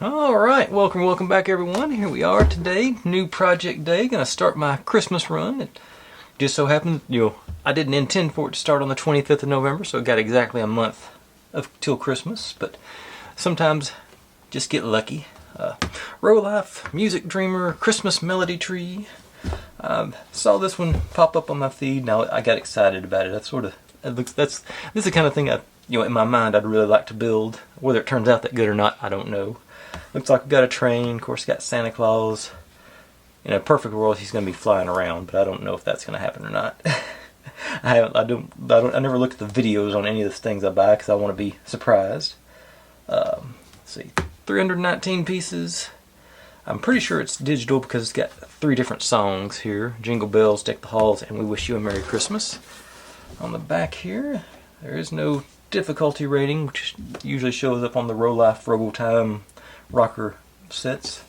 Alright, welcome back everyone. Here we are today, new project day. Gonna start my Christmas run. It just so happened, I didn't intend for it to start on the 25th of November, so I got exactly a month till Christmas, but sometimes just get lucky. Rolife, Music Dreamer, Christmas Melody Tree. Saw this one pop up on my feed. Now I got excited about it. This is the kind of thing in my mind I'd really like to build. Whether it turns out that good or not, I don't know. Looks like we've got a train. Of course, got Santa Claus. In a perfect world, he's going to be flying around, but I don't know if that's going to happen or not. I never look at the videos on any of the things I buy because I want to be surprised. Let's see, 319 pieces. I'm pretty sure it's digital because it's got 3 different songs here: Jingle Bells, Deck the Halls, and We Wish You a Merry Christmas. On the back here, there is no difficulty rating, which usually shows up on the Rolife Robotime rocker sets.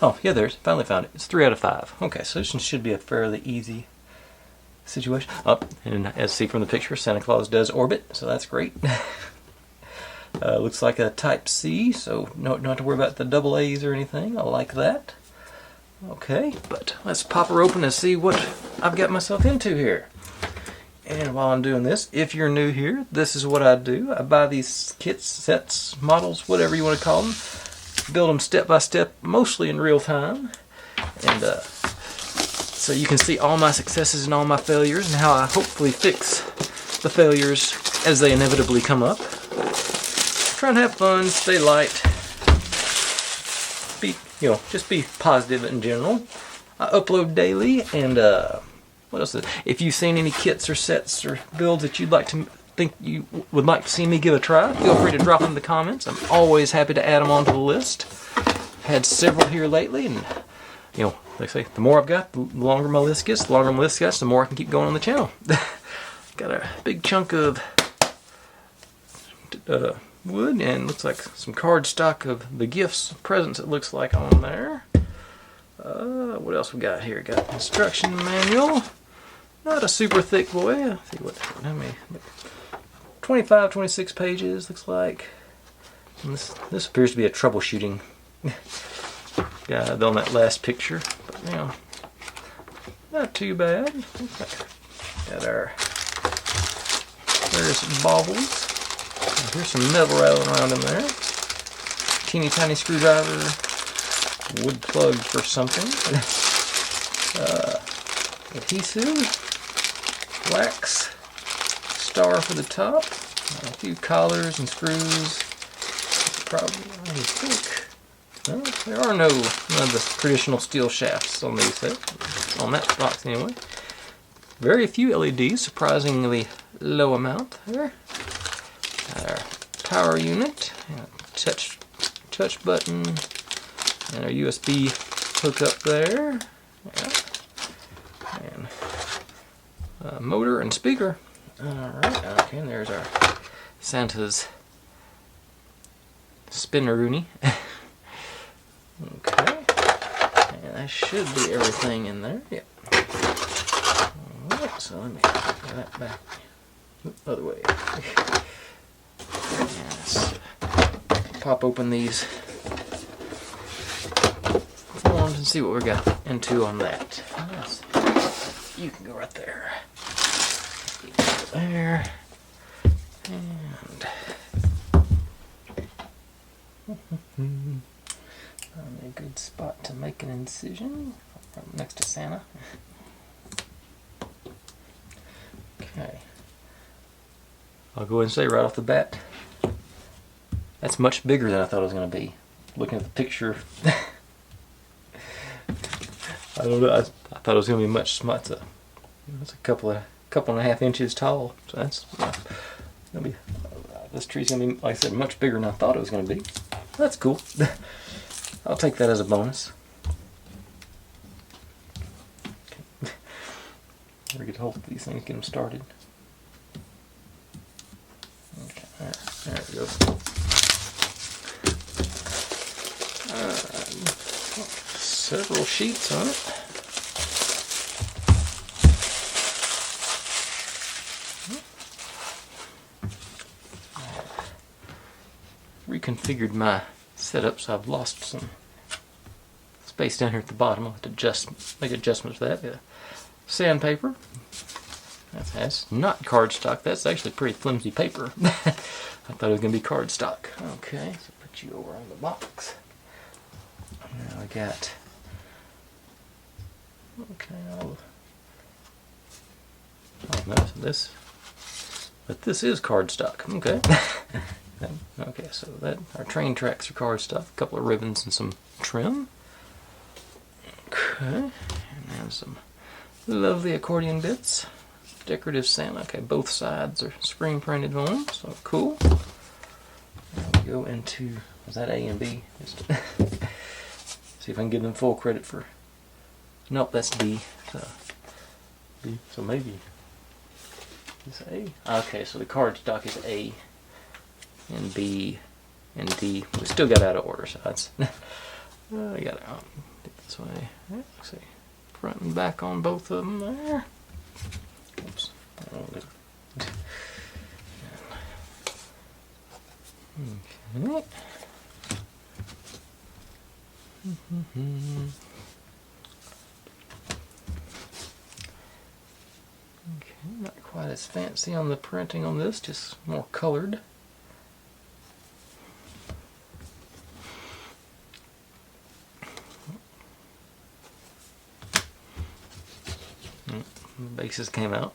Oh, yeah, finally found it. It's 3 out of 5. Okay, so this one should be a fairly easy situation. And as see from the picture, Santa Claus does orbit, so that's great. Looks like a Type C, so not to worry about the double A's or anything. I like that. Okay, but let's pop her open and see what I've got myself into here. And while I'm doing this, if you're new here, this is what I do. I buy these kits, sets, models, whatever you want to call them. Build them step by step, mostly in real time. And so you can see all my successes and all my failures and how I hopefully fix the failures as they inevitably come up. Try and have fun, stay light. Just be positive in general. I upload daily, and what else? If you've seen any kits or sets or builds that you'd like to think you would like to see me give a try, feel free to drop in the comments. I'm always happy to add them onto the list. Had several here lately, and like I say, the more I've got, the longer my list gets. The longer my list gets, the more I can keep going on the channel. Got a big chunk of wood, and looks like some cardstock of the gifts, presents. It looks like on there. What else we got here? Got instruction manual. Not a super thick boy. Let's see how many. 25, 26 pages, looks like. And this appears to be a troubleshooting guide on that last picture. But, not too bad. Got our various baubles. Here's some metal rattling around in there. Teeny tiny screwdriver. Wood plug for something. Adhesive. Wax. Star for the top. A few collars and screws. Probably, I think. No, there are none of the traditional steel shafts on these sets. On that box anyway. Very few LEDs, surprisingly low amount there. Our power unit, touch button, and our USB hookup there. And motor and speaker. Alright, okay, and there's our Santa's spinneroonie. Okay, and that should be everything in there. Yep. Alright, so let me get that back. Other way. Yes. Pop open these forms and see what we got into on that. Yes. You can go right there. There. And a good spot to make an incision right next to Santa. Okay. I'll go ahead and say right off the bat, that's much bigger than I thought it was going to be. Looking at the picture, I don't know. I thought it was going to be much smaller. It's a couple and a half inches tall. So that's gonna be. This tree's going to be, like I said, much bigger than I thought it was going to be. That's cool. I'll take that as a bonus. Okay. Never get hold of these things, get them started. Okay, there we go. Several sheets on it. Reconfigured my set up, so I've lost some space down here at the bottom. I'll have to make adjustments for that. Sandpaper. That's not cardstock. That's actually pretty flimsy paper. I thought it was going to be cardstock. Okay, so put you over on the box. Now I got. Okay, oh no, this. But this is cardstock. Okay. Okay, so that our train tracks are cardstock. A couple of ribbons and some trim. Okay, and then some lovely accordion bits. Decorative Santa. Okay, both sides are screen printed on, so cool. Now we go into, was that A and B? Just see if I can give them full credit for. Nope, that's B. So, B. So maybe it's A. Okay, so the cardstock is A and B and D. We still got out of order, so that's. I got it this way. Let's see, front and back on both of them there. Oops. Okay. Okay, not quite as fancy on the printing on this, just more colored. The bases came out.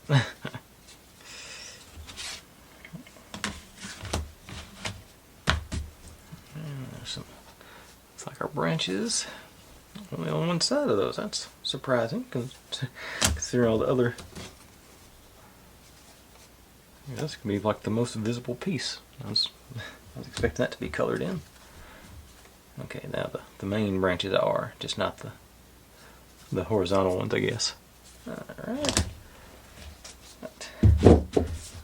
It's like our branches only on one side of those. That's surprising, considering all the other. Yeah, this could be like the most visible piece. I was expecting that to be colored in. Okay, now the main branches are, just not the horizontal ones, I guess. Alright.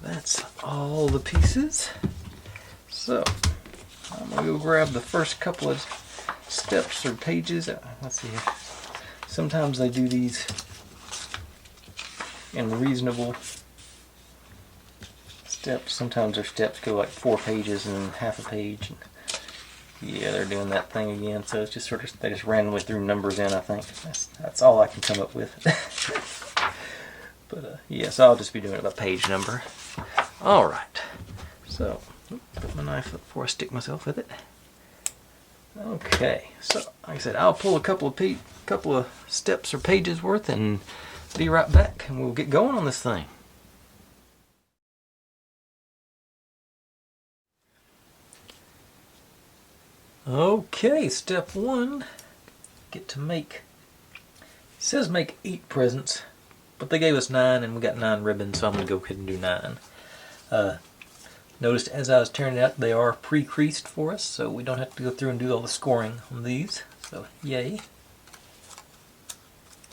That's all the pieces. So, I'm going to go grab the first couple of steps or pages. Let's see. Sometimes they do these in reasonable steps. Sometimes their steps go like 4 pages and half a page. And yeah, they're doing that thing again. So it's just sort of, they just randomly threw numbers in, I think. That's all I can come up with. But yeah, so I'll just be doing it by page number. Alright. So, put my knife up before I stick myself with it. Okay, so like I said, I'll pull a couple of steps or pages worth and be right back, and we'll get going on this thing. Okay, step 1, get to make, it says make 8 presents, but they gave us 9 and we got 9 ribbons, so I'm going to go ahead and do 9. Noticed as I was tearing it out, they are pre-creased for us, so we don't have to go through and do all the scoring on these, so yay.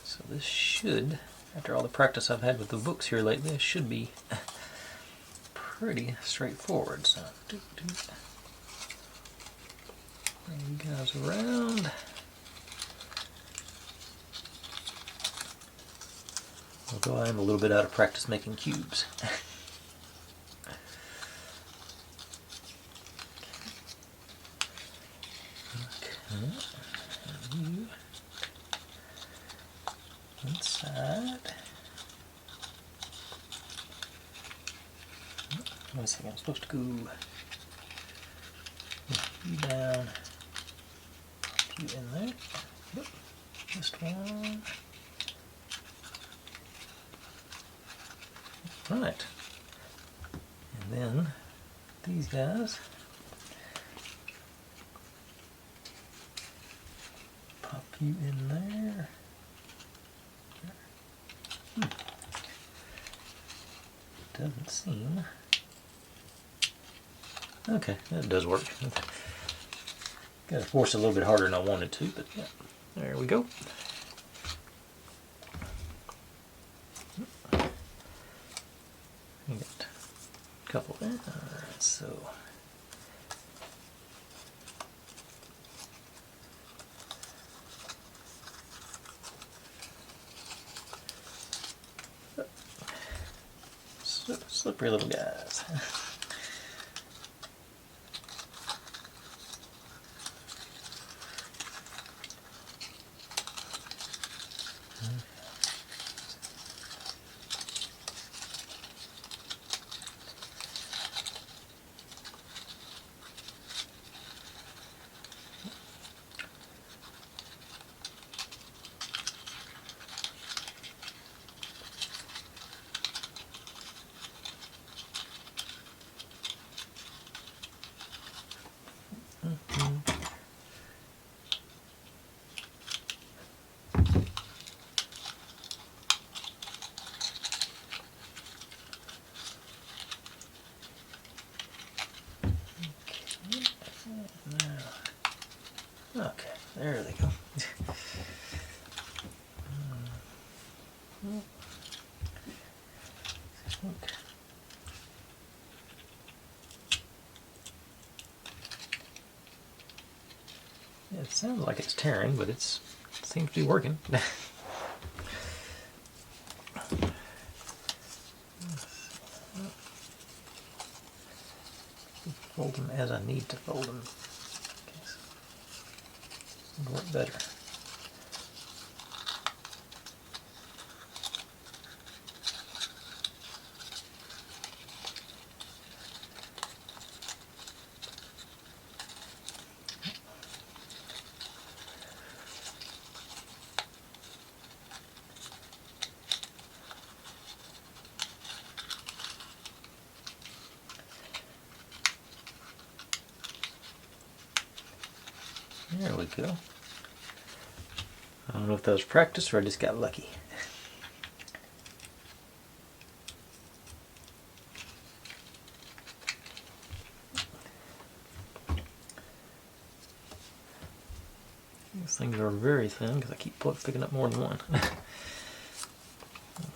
So this should, after all the practice I've had with the books here lately, it should be pretty straightforward. So bring you guys around. Although I am a little bit out of practice making cubes. You inside. Wait a second, I'm supposed to go you down, you in there. Yep, just one. Right. And then these guys. Pop you in there. Doesn't seem. Okay, that does work. Gotta force it a little bit harder than I wanted to, but yeah, there we go. We got a couple there. Alright, so. Slippery little guys. It sounds like it's tearing, but it seems to be working. Fold them as I need to fold them. It'll work better. There we go. I don't know if that was practice or I just got lucky. These things are very thin because I keep picking up more than one.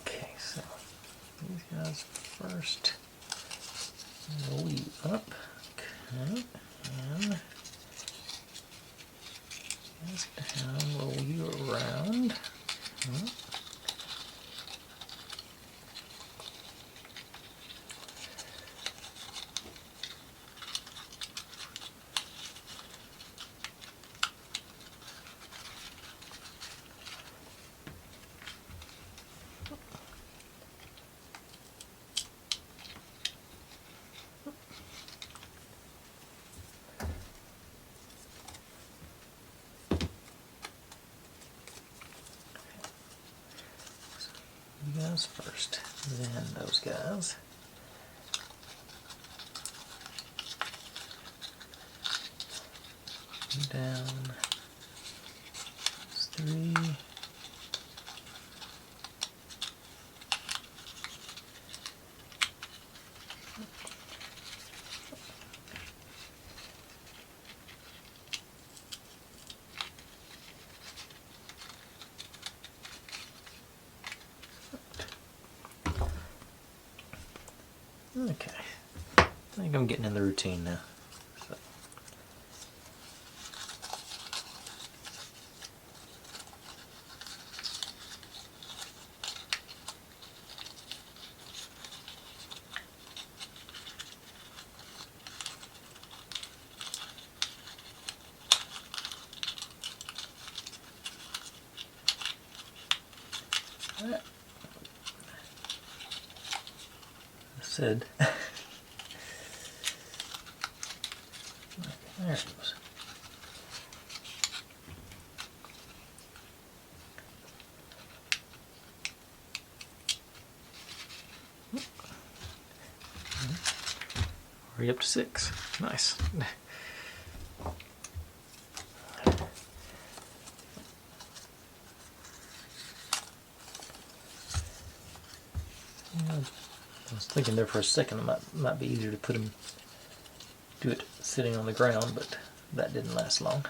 Okay, so these guys first. Roll you up. Okay, and this down, roll you around. You guys first, then those guys. Down. That's 3. Okay, I think I'm getting in the routine now. So. Said. There it goes. Hurry up to 6. Nice. I was thinking there for a second it might be easier to do it sitting on the ground, but that didn't last long.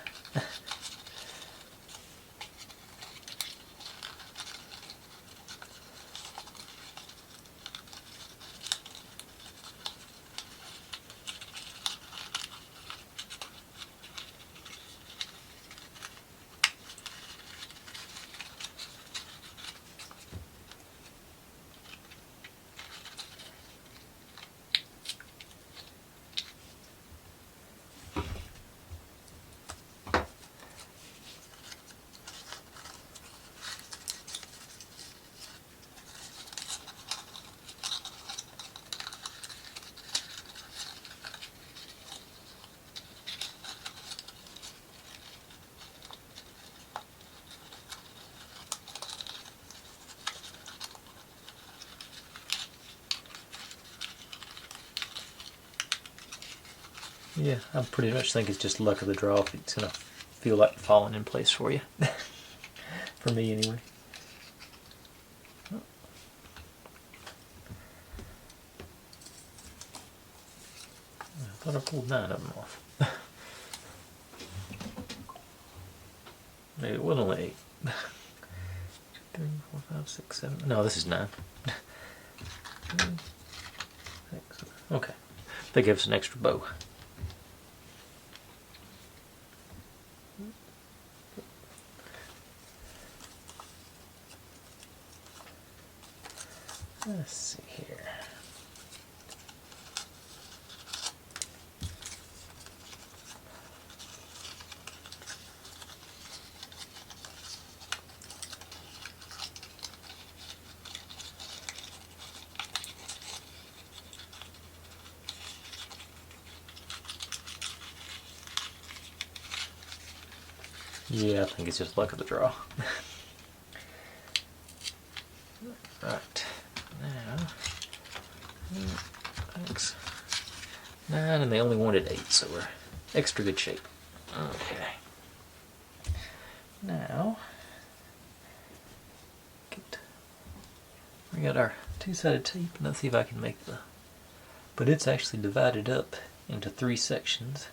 Yeah, I pretty much think it's just luck of the draw if it's going to feel like falling in place for you. For me, anyway. I thought I pulled 9 of them off. Maybe it was only 8. 2, 3, 4, 5, 6, 7. No, this is 9. 3, 6. Okay. They give us an extra bow. Yeah, I think it's just luck of the draw. Right, now, 6, 9, and they only wanted 8, so we're extra good shape. Okay. Now, we got our two-sided tape. Let's see if I can make the... But it's actually divided up into 3 sections,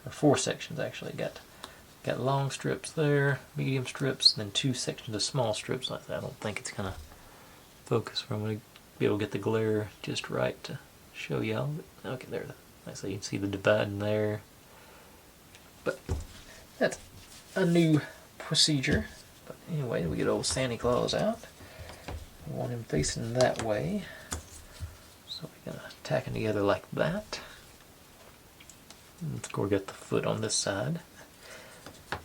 or 4 sections actually. Got long strips there, medium strips, and then 2 sections of small strips like that. I don't think it's gonna focus where I'm gonna be able to get the glare just right to show y'all. Okay, there. So you can see the dividing there. But that's a new procedure. But anyway, we get old Santa Claus out. We want him facing that way. So we're gonna tack him together like that. And of course, get the foot on this side.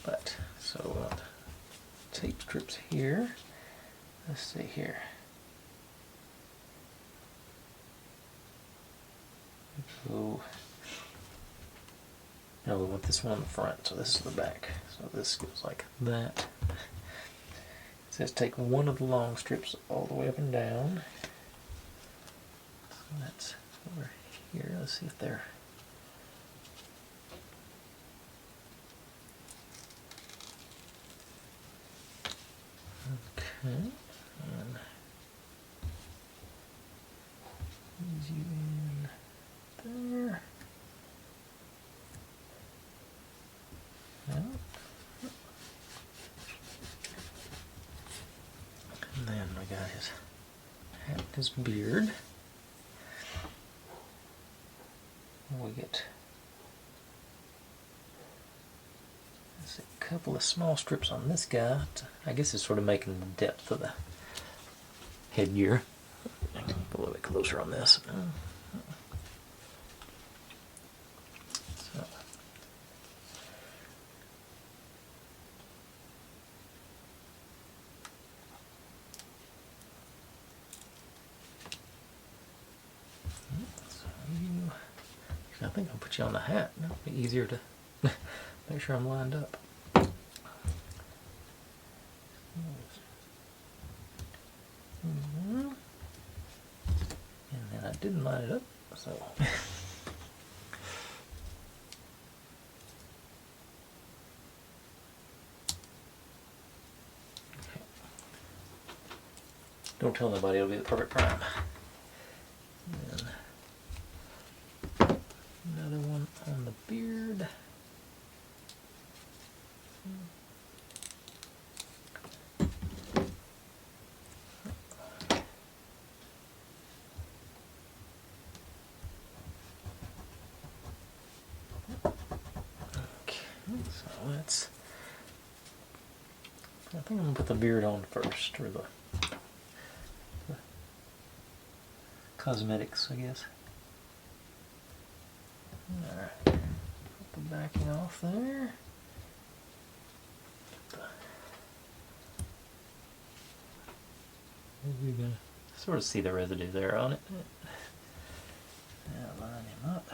But so tape strips here. Let's see here. So now we want this one on the front, so this is the back. So this goes like that. It says take one of the long strips all the way up and down. So that's over here. Let's see if they're... Okay. And ease you in there. And then we got his hat, his beard. We get a couple of small strips on this guy. I guess it's sort of making the depth of the headgear. I can put a little bit closer on this. So. I think I'll put you on the hat. It'll be easier to make sure I'm lined up. And then I didn't line it up, so. Don't tell nobody, it'll be the perfect prime. And another one on the beard. So let's, I think I'm going to put the beard on first, or the cosmetics, I guess. Alright, put the backing off there. We're going to sort of see the residue there on it. Now line him up.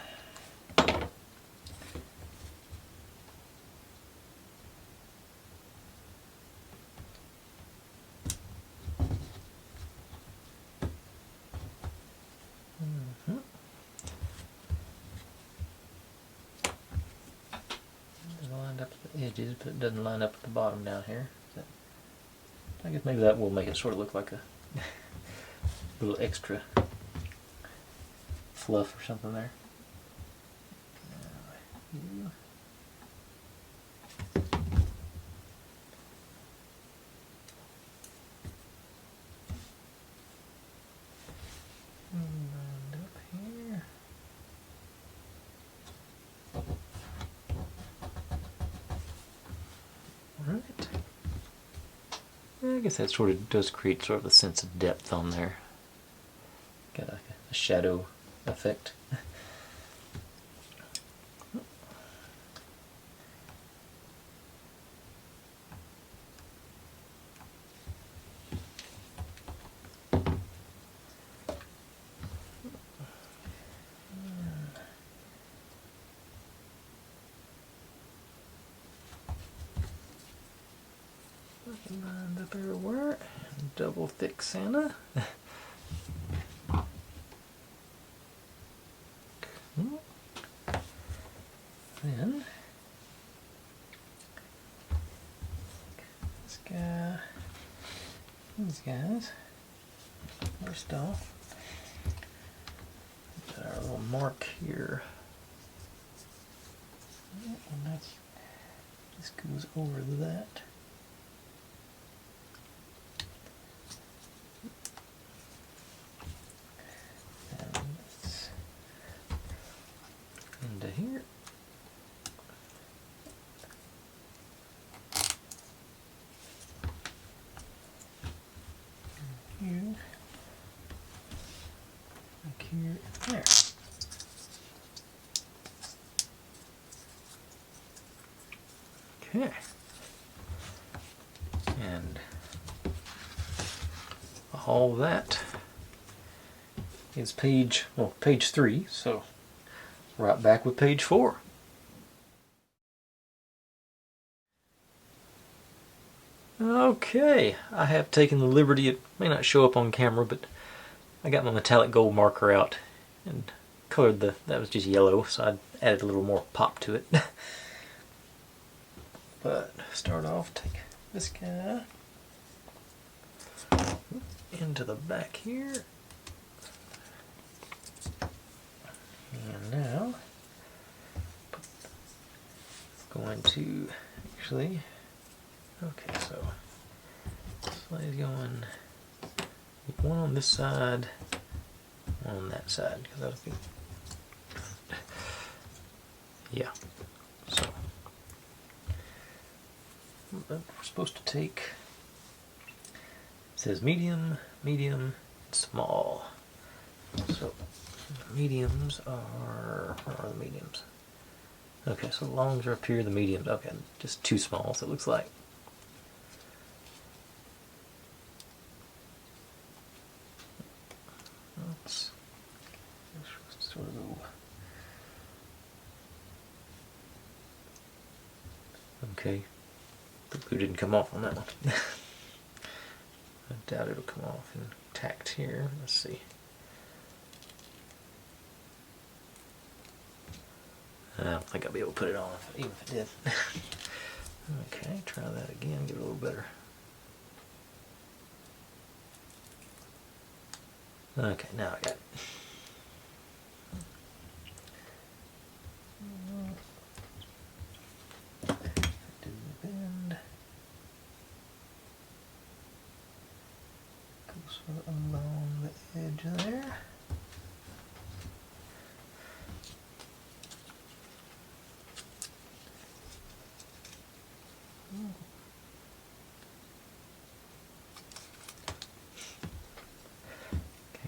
Edges, but it doesn't line up at the bottom down here. I guess maybe that will make it sort of look like a little extra fluff or something there. I guess that sort of does create sort of a sense of depth on there. Got like a shadow effect. Lined up everywhere. Double thick Santa. Then this guy, these guys. First off, got our little mark here. And that's, this goes over that. And it's into here. Here. Like here and there. Okay. And all that is page 3, so right back with page 4. Okay, I have taken the liberty, it may not show up on camera, but I got my metallic gold marker out and colored that was just yellow, so I added a little more pop to it. But start off, take this guy into the back here. And now it's going to actually, okay, so sled's going one on this side, one on that side, because that'll be, yeah, so we're supposed to take, it says medium, medium, and small. So mediums are, where are the mediums? Okay, so the longs are up here, the mediums, okay, just too small, so it looks like. Oops. Sort of go. Okay, the glue didn't come off on that one. I doubt it'll come off intact here. Let's see. I don't think I'll be able to put it on, even if it did. Okay, try that again, get it a little better. Okay, now I got it. Didn't bend. Go sort of along the edge there.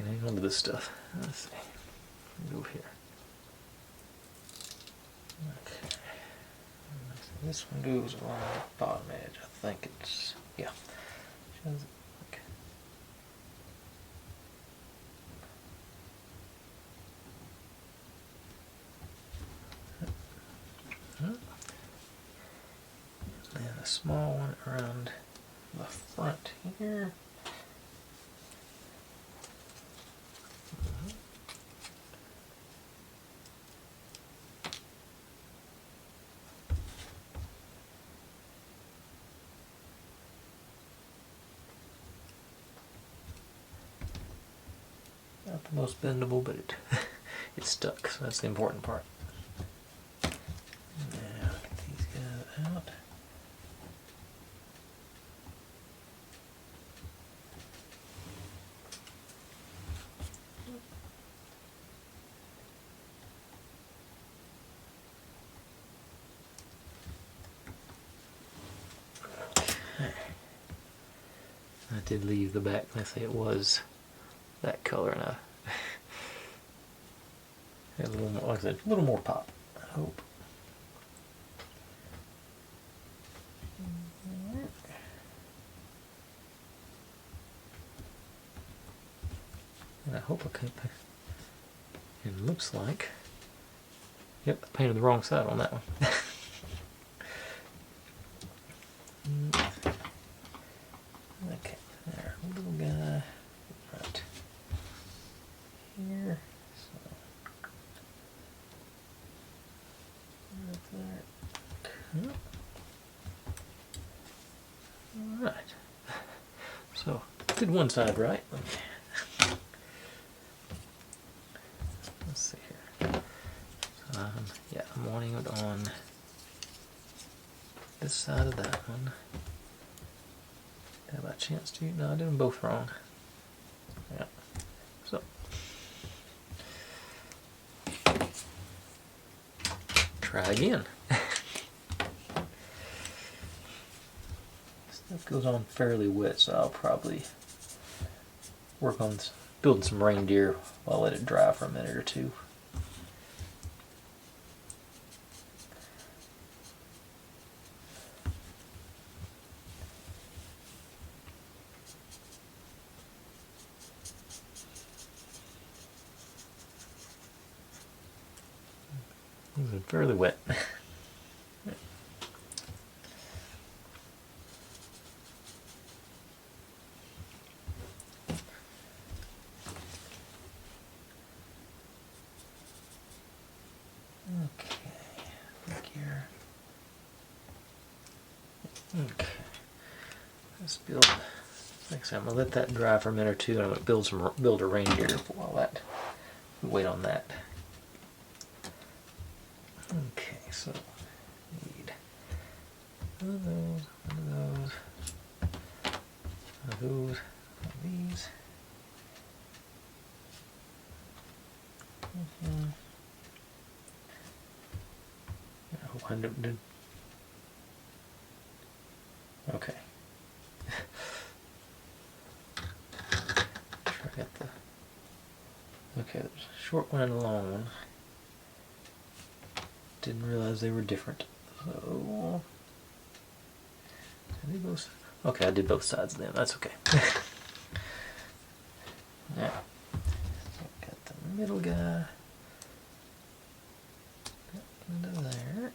Hang on to this stuff. Let's see. Go here. Okay. This one goes along the bottom edge. I think it's, yeah. Okay. And a small one around the front here. Not the most bendable, but it stuck, so that's the important part. Now get these guys out. Okay. I did leave the back, let's say it was that color, and I had a little more, like I said, a little more pop, I hope. And I hope I can't paint. It looks like, yep, I painted the wrong side on that one. Did one side right. Let's see here. So, yeah, I'm wanting it on this side of that one. Did I by chance do? No, I did them both wrong. Yeah. So try again. Stuff goes on fairly wet, so I'll probably work on building some reindeer while I let it dry for a minute or two. It's fairly wet. Okay, let's build. Next time, I'm gonna let that dry for a minute or two, and I'm gonna build a reindeer while that. Wait on that. Okay, so need one of those, one of those, one of these. I did. Okay. Try to get the. Okay, there's a short one and a long one. Didn't realize they were different. So I did both. Okay, I did both sides of them. That's okay. Now, so got the middle guy into there.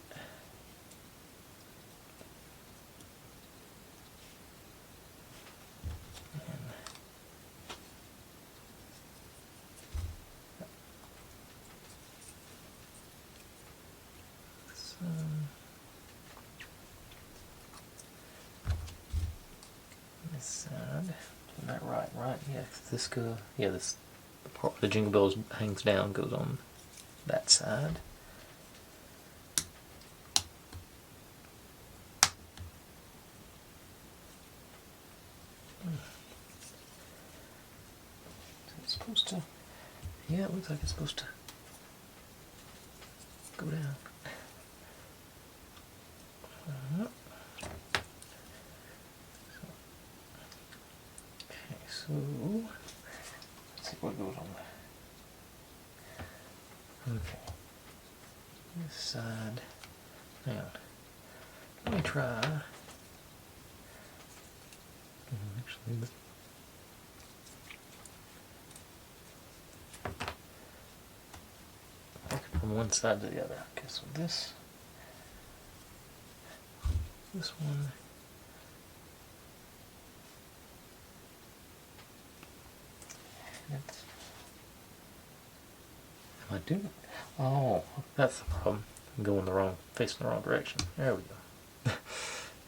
This side, isn't that right? Right? Yeah. This go. Yeah. This the part where the jingle bells hangs down goes on that side. It's supposed to. Yeah, it looks like it's supposed to go down. Okay, so let's see what goes on there. Okay, this side. Hang on. Let me try. Actually, from one side to the other. Okay, so this one. Am I doing? Oh, that's the problem. I'm going facing the wrong direction. There we go.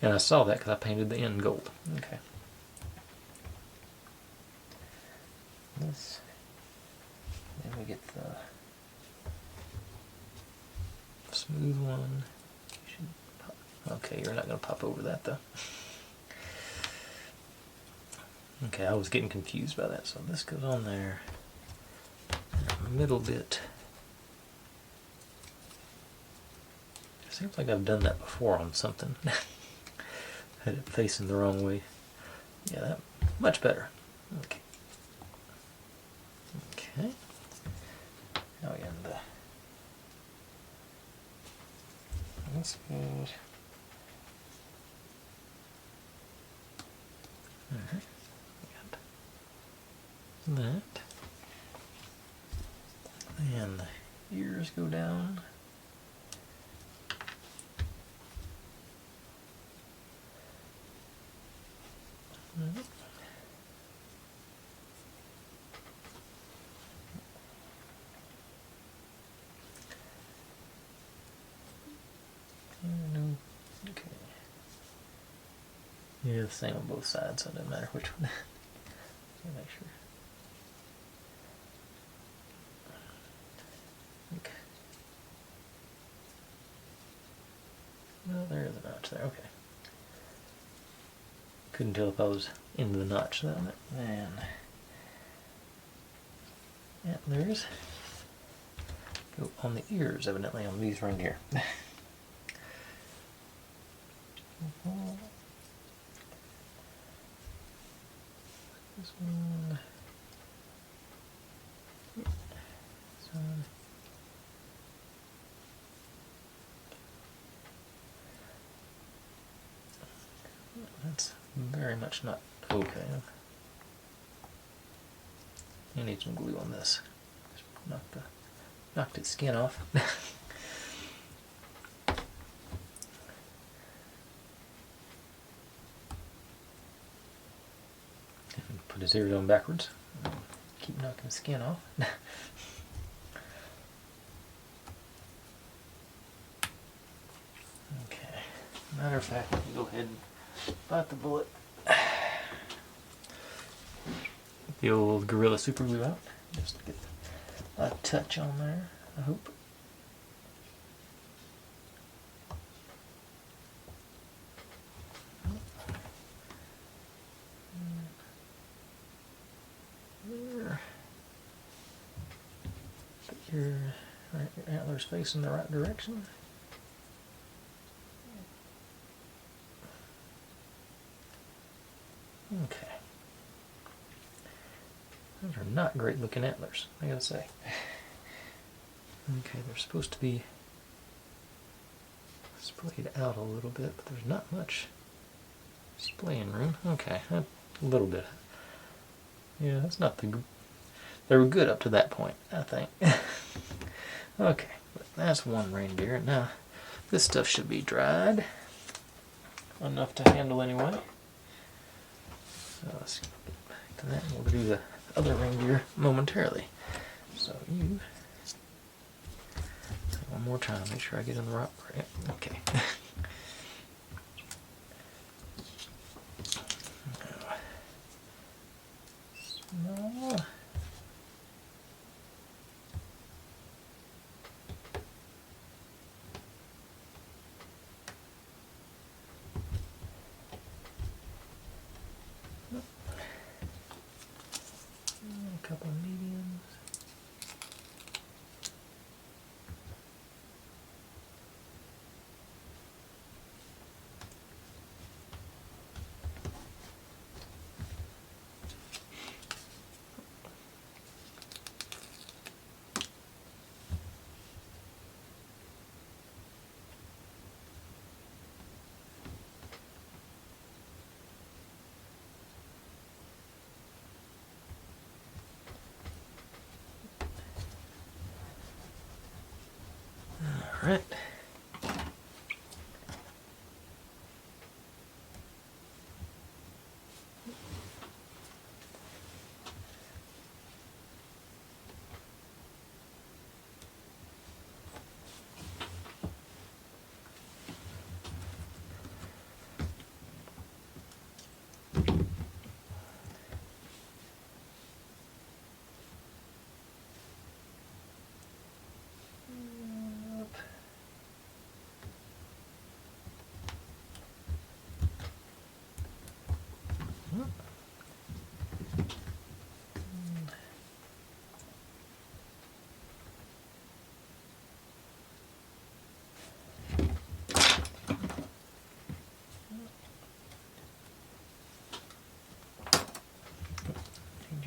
And I saw that because I painted the end gold. Okay. This. Then we get the smooth one. Okay, you're not going to pop over that though. Okay, I was getting confused by that. So this goes on there. The middle bit. It seems like I've done that before on something. Had it facing the wrong way. Yeah, that much better. Okay. Okay. Now we end the. That's good. Alright. Got that. And the ears go down. Okay. Yeah, the same on both sides, so it doesn't matter which one. make sure. Okay. No, there is a notch there. Okay. Couldn't tell if I was into the notch though. And antlers go on the ears, evidently, on these reindeer. This one. This one. That's very much not okay. I need some glue on this. Just knocked its skin off. Put his ears on backwards. Keep knocking the skin off. Okay. Matter of fact, let me go ahead and bite the bullet. The old Gorilla Super Glue out. Just to get a touch on there, I hope. There. Put your antlers facing the right direction. Okay. Those are not great looking antlers, I gotta say. Okay, they're supposed to be splayed out a little bit, but there's not much splaying room. Okay, a little bit. Yeah, that's not the... They were good up to that point, I think. Okay, that's one reindeer. Now, this stuff should be dried enough to handle anyway. So let's get back to that, and we'll do the other reindeer momentarily. So you... One more time, make sure I get in the right... Okay. Small. A couple of mediums. All right.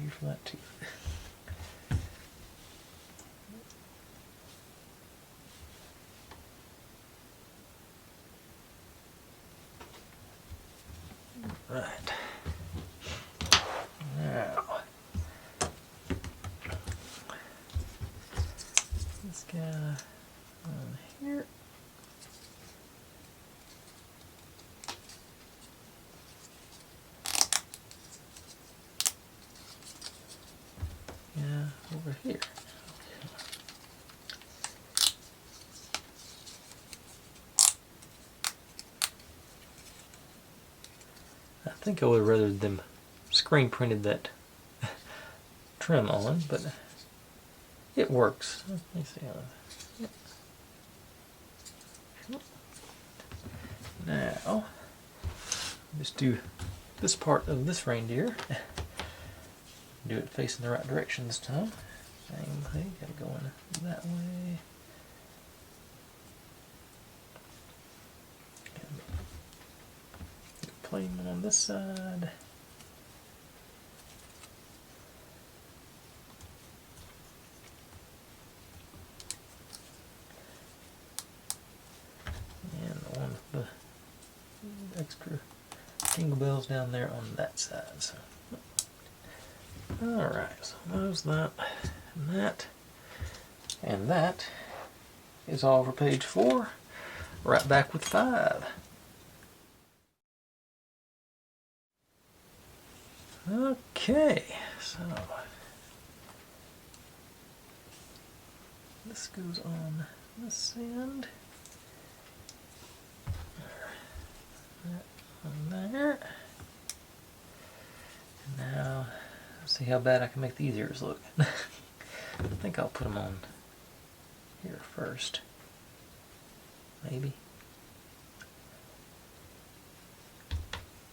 You for that too. Right. Now, this guy on here. Yeah, over here. I think I would have rather them screen printed that trim on, but it works. Let me see how. Now, just do this part of this reindeer. Do it facing the right direction this time. Same thing, gotta go in that way. Plain one on this side. And the one with the extra jingle bells down there on that side. So. Alright, so there's that, and that is all for page 4. Right back with 5. Okay, so this goes on this end. That on there. Now, see how bad I can make these ears look. I think I'll put them on here first. Maybe. I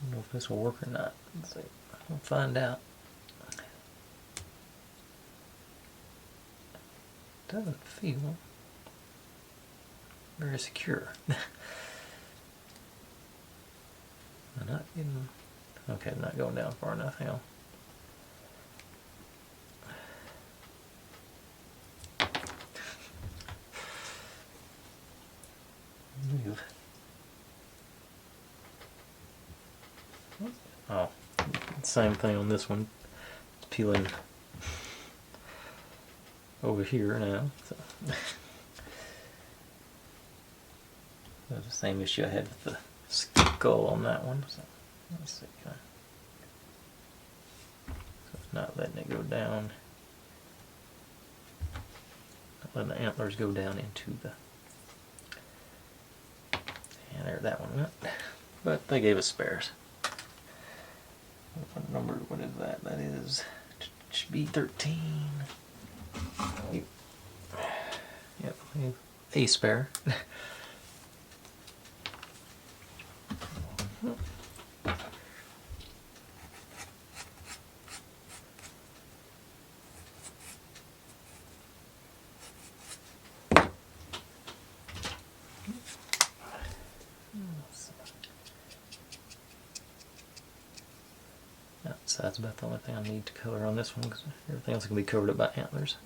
don't know if this will work or not. Let's see. We'll find out. Doesn't feel very secure. I'm not getting. Okay, I'm not going down far enough. Hang on. Move. Oh, same thing on this one. It's peeling over here now. So. That's the same issue I had with the skull on that one. So let's see. So it's not letting it go down. Not letting the antlers go down into the. And there, that one went. But they gave us spares. What number? What is that? That is B13. Yep, a spare. So that's about the only thing I need to color on this one, because everything else can be covered up by antlers.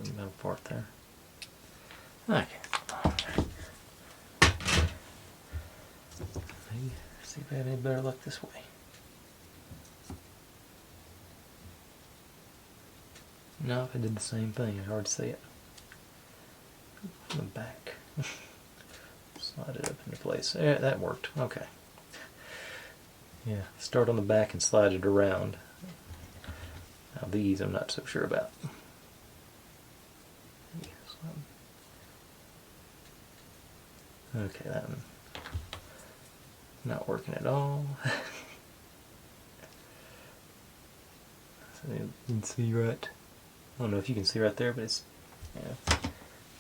The middle part there. Okay. See if I have any better luck this way. No, if I did the same thing, it's hard to see it. From the back. Slide it up into place. Yeah, that worked. Okay. Yeah, start on the back and slide it around. Now these I'm not so sure about. Okay, that one not working at all. So you can see right. I don't know if you can see right there, but it's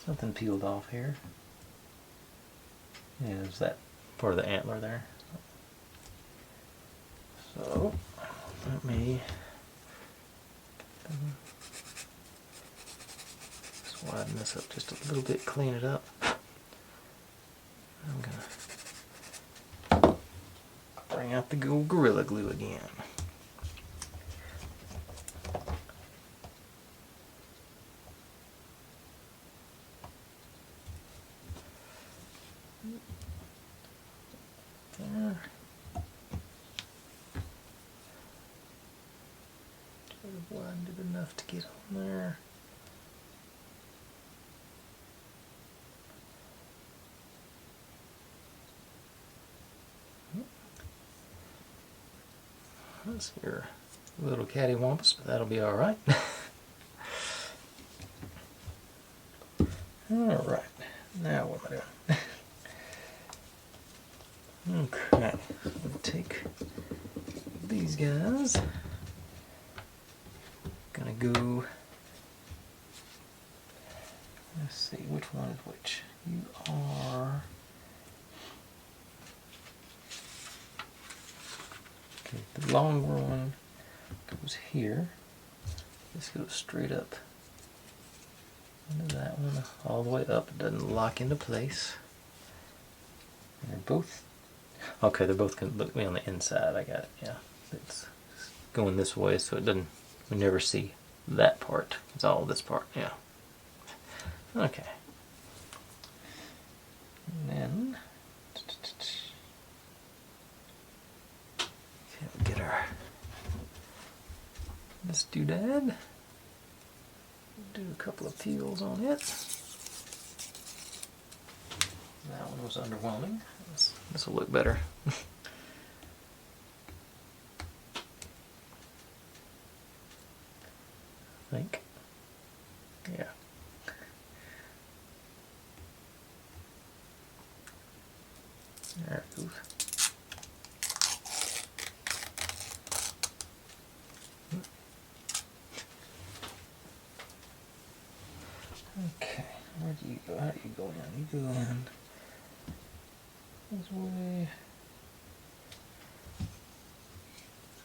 something peeled off here. Yeah, there's that part of the antler there. So let me widen this up just a little bit, clean it up. I'm gonna bring out the old Gorilla Glue again. There. Should have widened it enough to get on there. That's your little cattywampus, but that'll be all right. All right, now what am I doing? Okay, we'll take these guys. Gonna go. Let's see which one is which. You are. Okay, the longer one goes here. This goes straight up into that one, all the way up. It doesn't lock into place. And they're both. Okay, they're both going to look me on the inside. I got it. Yeah, it's going this way, so it doesn't. We never see that part. It's all this part. Yeah. Okay. And then we'll get our this doodad. Do a couple of peels on it. That one was underwhelming. This will look better. I think. Yeah. There it goes. Okay, where do you go? How do you go in? You go in this way.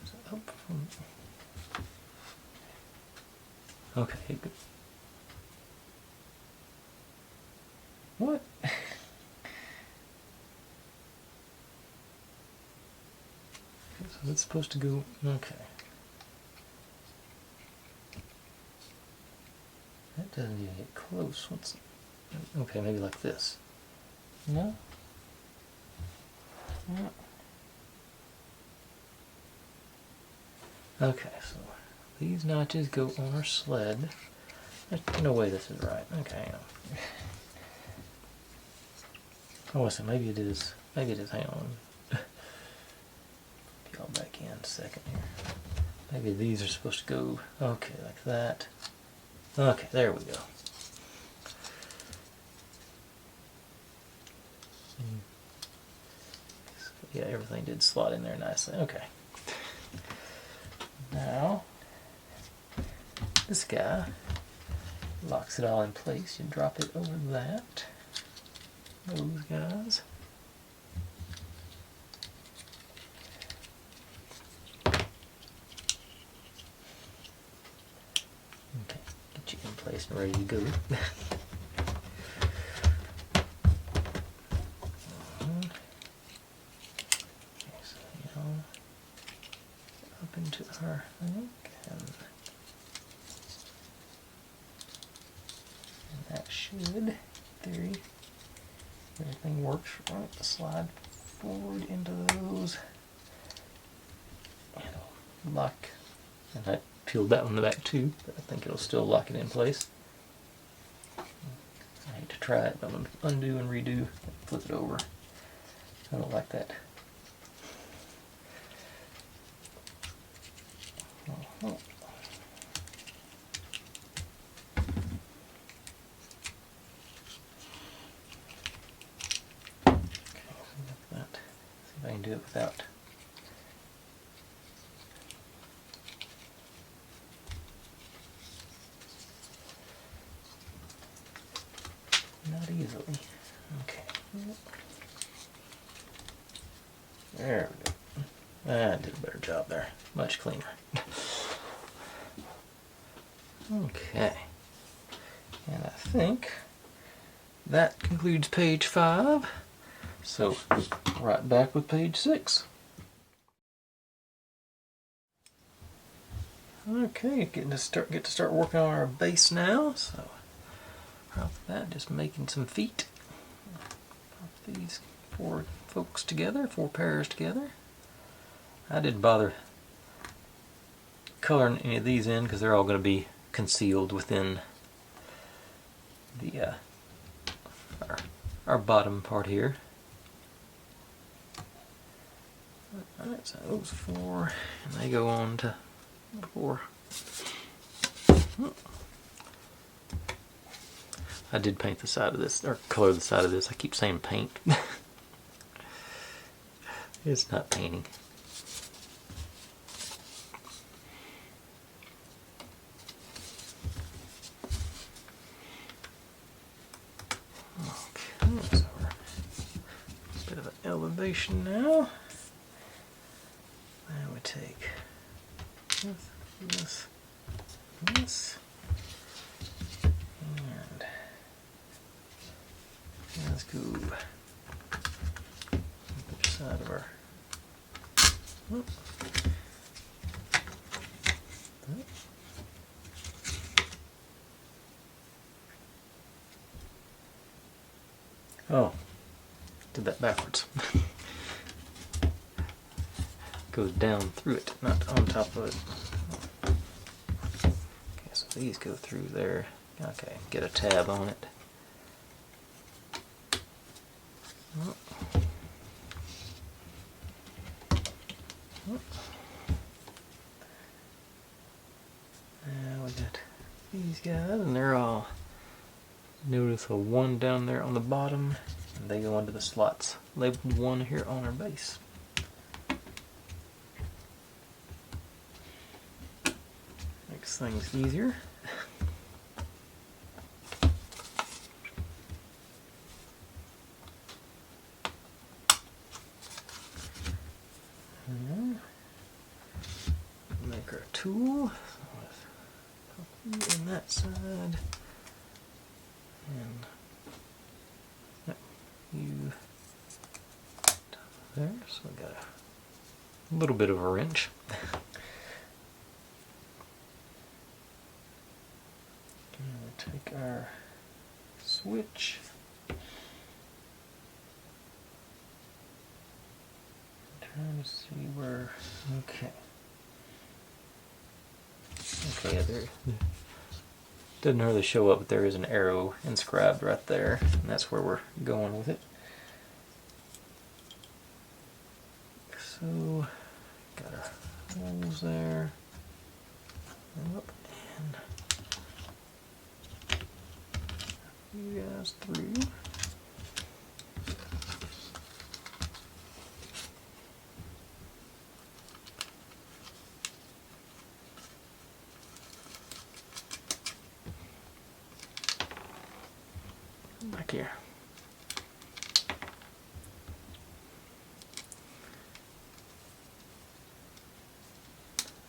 Is it up from? Okay, good. What? So it's supposed to go. Okay. That doesn't even get close. What's okay? Maybe like this. No. No. Okay, so these notches go on our sled. There's no way this is right. Okay, hang on. Oh, listen, maybe it is. Maybe it is. Hang on. Peel back in a second here. Maybe these are supposed to go. Okay, like that. Okay, there we go. Yeah, everything did slot in there nicely. Okay. Now, this guy locks it all in place. You drop it over that. Those guys. Okay, get you in place and ready to go. Into our thing, and that should, in theory, everything works right. Slide forward into those, and it'll lock. And I peeled that one back too, but I think it'll still lock it in place. I hate to try it, but I'm gonna undo and redo, flip it over. I don't like that. Oh. Okay, so that. See if I can do it without. Not easily. Okay. There we go. I did a better job there. Much cleaner. Okay, and I think that concludes page 5. So, right back with page 6. Okay, get to start working on our base now. So, right off that, just making some feet. Pop these 4 folks together, 4 pairs together. I didn't bother coloring any of these in because they're all going to be concealed within the our bottom part here. Alright, so those 4, and they go on to 4. I did paint the side of this, or color the side of this. I keep saying paint. It's not painting. foundation now. Now we take this, and let's go other side of our. Oh, did that backwards. Goes down through it, not on top of it. Okay, so these go through there. Okay, get a tab on it. Now we got these guys, and they're all, notice a 1 down there on the bottom, and they go into the slots labeled 1 here on our base. Makes things easier. Make our tool on that side, and you there. So I got a little bit of a wrench. And we'll take our switch. Trying to see where. Okay. Okay, there doesn't really show up, but there is an arrow inscribed right there, and that's where we're going with it. So, got our holes there, up, and you guys through. Back here.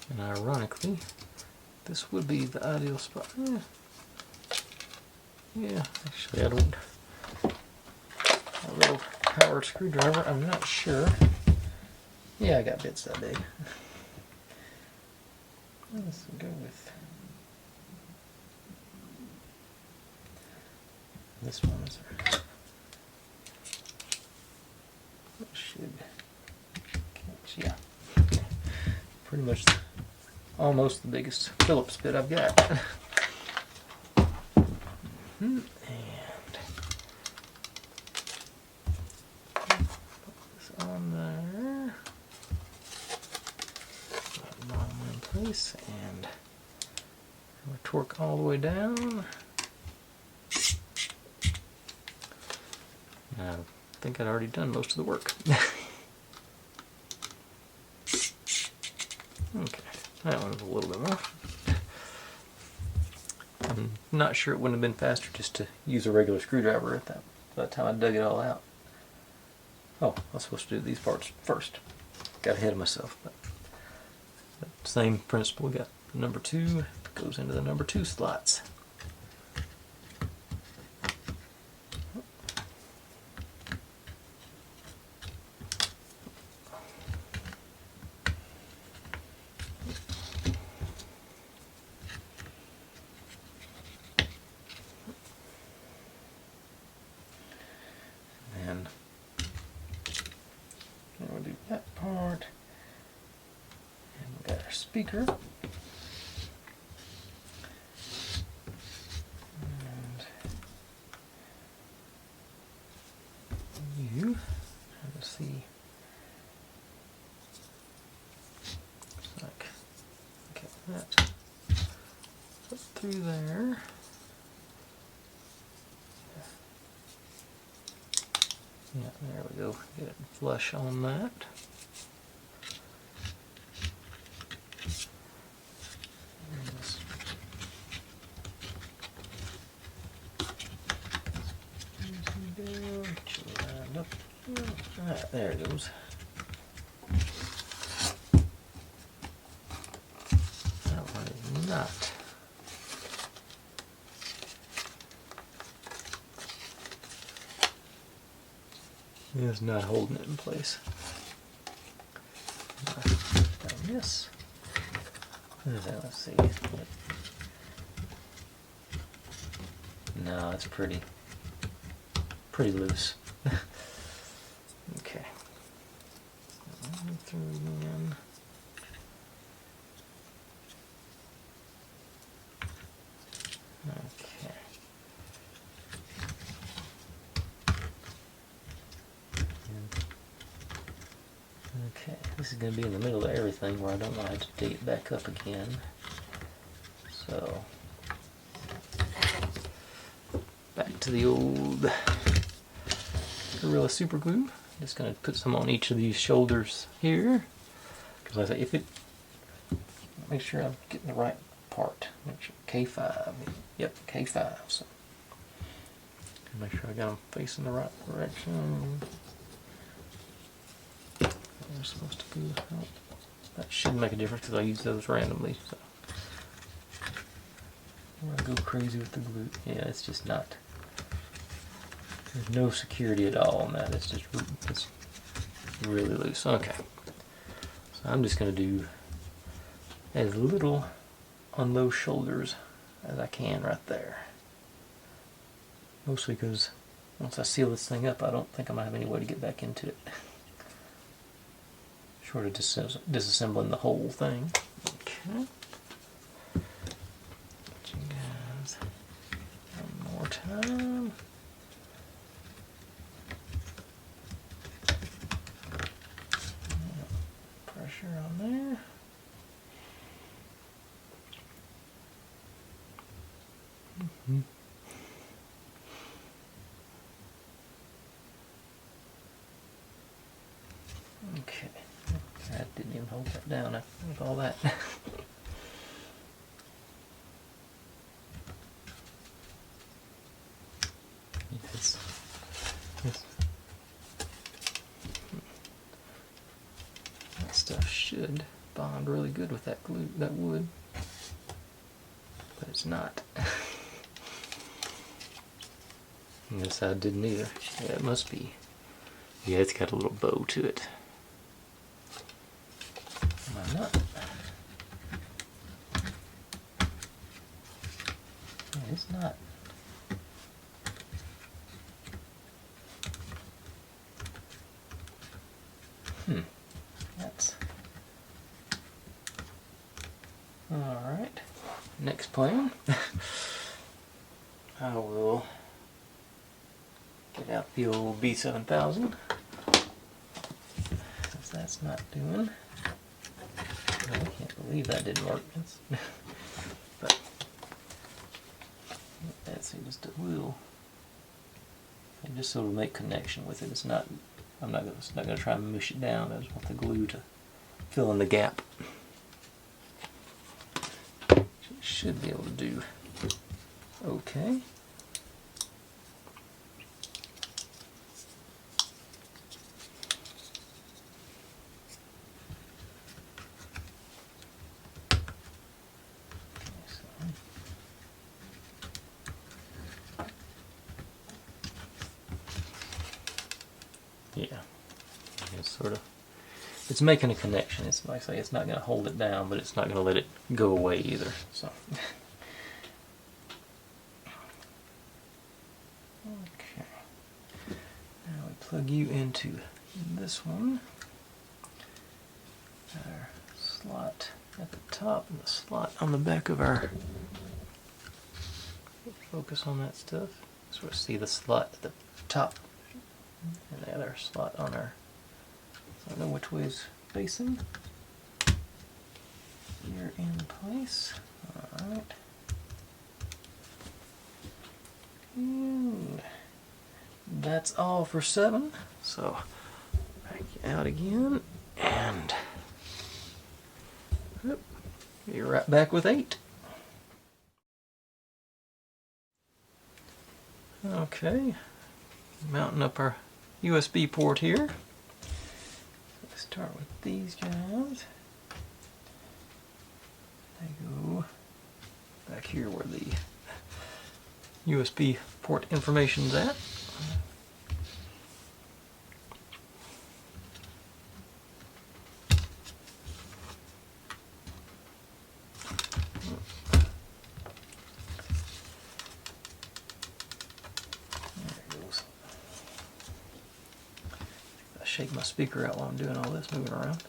And ironically, this would be the ideal spot. Yeah, actually I don't. A little power screwdriver, I'm not sure. Yeah, I got bits that big. Let's go with this one. Should catch, yeah. Pretty much almost the biggest Phillips bit I've got. And put this on there. That bottom in place, and we'll torque all the way down. I think I'd already done most of the work. Okay, that one was a little bit more. I'm not sure it wouldn't have been faster just to use a regular screwdriver at that by the time I dug it all out. Oh, I was supposed to do these parts first. Got ahead of myself. But same principle, we got number 2, goes into the number 2 slots. And we'll do that part. And we got our speaker. And you try to see. It's like, okay, that up through there. Yeah, there we go. Get it flush on that. Get you lined up. Alright, there it goes. That one is not. It's not holding it in place. This. What is that? Let's see. No, it's pretty loose. Okay. Through again. Okay. Okay, this is going to be in the middle of everything where I don't want to have to dig it back up again. So, back to the old Gorilla Super Glue. Just going to put some on each of these shoulders here. Because like I say, if it, make sure I'm getting the right part. Make sure K5. Yep, K5. So, make sure I got them facing the right direction. They're supposed to go out. That shouldn't make a difference because I use those randomly. So I'm gonna go crazy with the glue. Yeah, it's just not. There's no security at all on that. It's just it's really loose. Okay. So I'm just gonna do as little on those shoulders as I can right there. Mostly because once I seal this thing up, I don't think I'm gonna have any way to get back into it. Short of disassembling the whole thing. Okay. Get you guys one more time. Pressure on there. Okay. That didn't even hold that down with all that. Yes. That stuff should bond really good with that glue, that wood, but it's not. And this side didn't either. Yeah, it must be. Yeah, it's got a little bow to it. I'm not. Yeah, it's not. That's alright. Next plan. I will get out the old B7000. Since that's not doing. I can't believe that didn't work. But that's just a little. And just so to make connection with it. It's not. I'm not gonna try and mush it down. I just want the glue to fill in the gap. It should be able to do okay. Yeah, it's sort of, it's making a connection. It's like I say, it's not going to hold it down, but it's not going to let it go away either. So, okay. Now we plug you into this one. Our slot at the top and the slot on the back of our. Focus on that stuff. Sort of see the slot at the top. And the other slot on our, I don't know which way is facing. You're in place. Alright. And that's all for 7. So back you out again and whoop, you're right back with 8. Okay. Mounting up our USB port here. start with these guys. They go back here where the USB port information's at. Shake my speaker out while I'm doing all this moving around.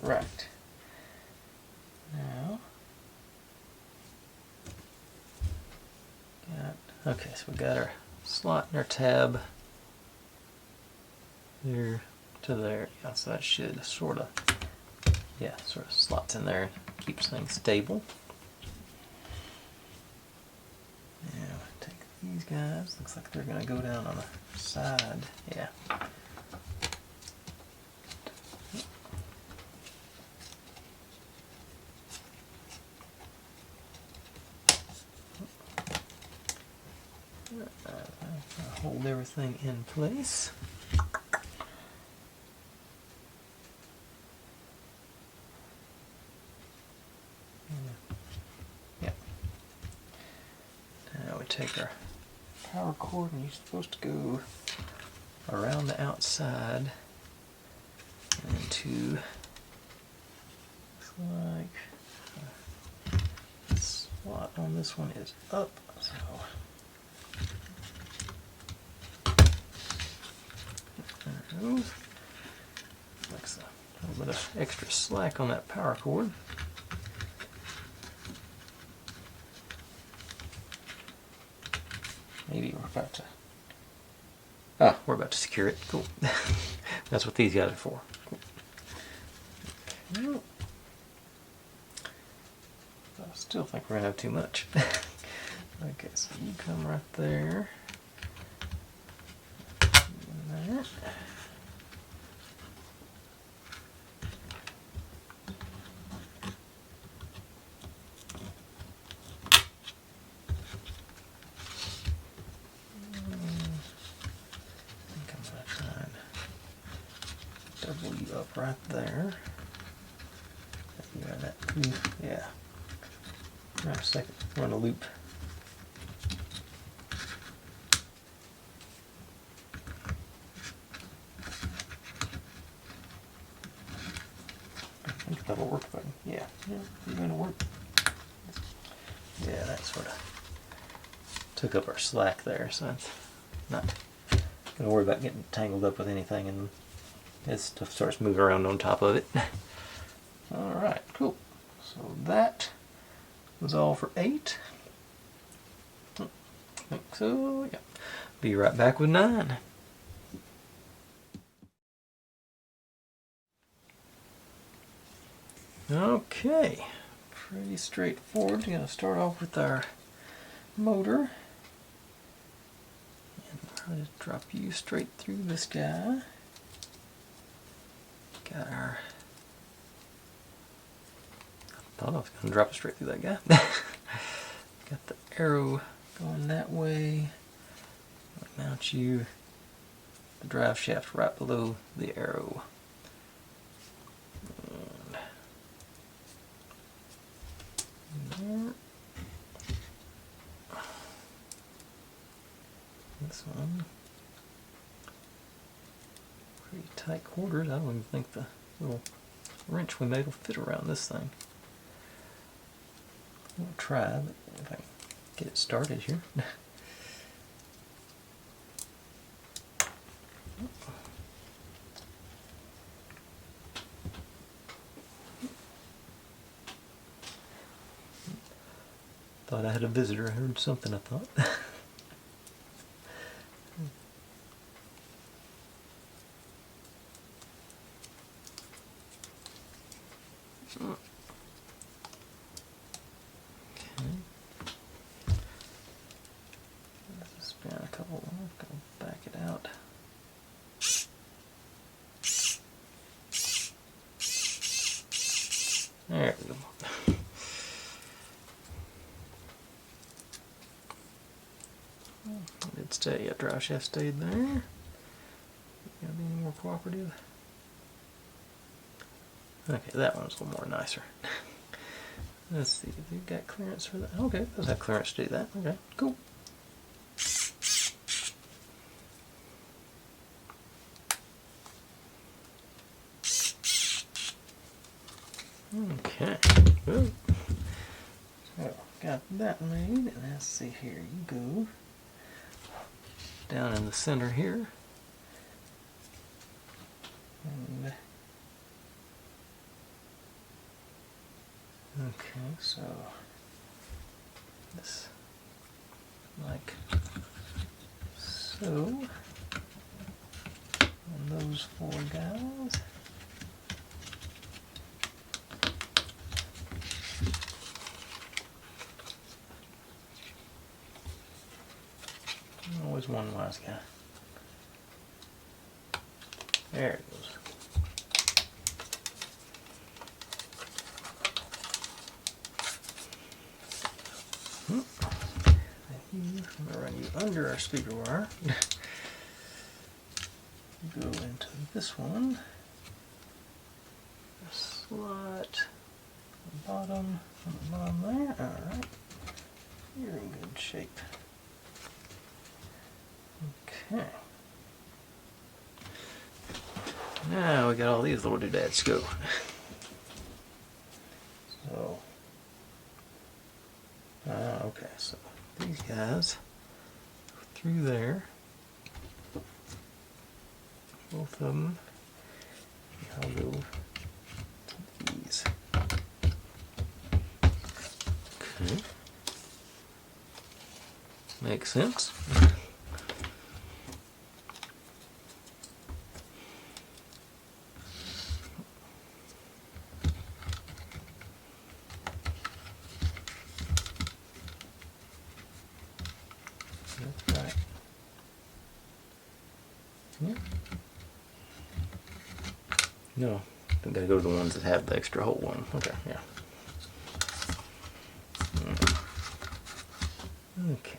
Alright. Now, okay, so we got our slot and our tab there to there. Yeah, so that should sort of slots in there and keeps things stable. These guys, looks like they're going to go down on the side. Yeah. Hold everything in place. Yeah. Now we take our power cord, and you're supposed to go around the outside and to, looks like the slot on this one is up, so there it goes. Looks a little bit of extra slack on that power cord. Maybe we're about to, we're about to secure it. Cool. That's what these guys are for. Cool. I still think we're going to have too much. Okay, so you come right there. And that. Double you up right there. You got that. Yeah. Right a second. Run a loop. I think that'll work. But yeah, you're gonna work. Yeah, that sort of took up our slack there, so that's not gonna worry about getting tangled up with anything and this stuff starts moving around on top of it. Alright, cool. So that was all for 8. I think so, yeah. Be right back with 9. Okay, pretty straightforward. We're going to start off with our motor. And I'll just drop you straight through this guy. Got our, I thought I was going to drop it straight through that guy. Got the arrow going that way. I'll mount you the drive shaft right below the arrow. And there. This one. Pretty tight quarters. I don't even think the little wrench we made will fit around this thing. We'll try, but if I can get it started here. Thought I had a visitor. I heard something, I thought. Spin a couple more, go back it out. There we go. It did stay, drive shaft stayed there. Gotta be any more cooperative. Okay, that one's a little more nicer. Let's see, if we've got clearance for that. Okay, does have clearance to do that. Okay, cool. Okay, good. So, got that made, and let's see here. You go down in the center here. And okay, so this like so on those 4 guys. Always one wise guy. There it goes. I'm going to run you under our speaker wire. Go into this one. Slot the bottom on the bottom there. Alright. You're in good shape. Okay. Now we got all these little doodads to go. So, okay, so these guys through there, both of them. I'll go to these. Okay, makes sense. Right. Yeah. No, I gotta go to the ones that have the extra hole one. Okay, yeah. Okay.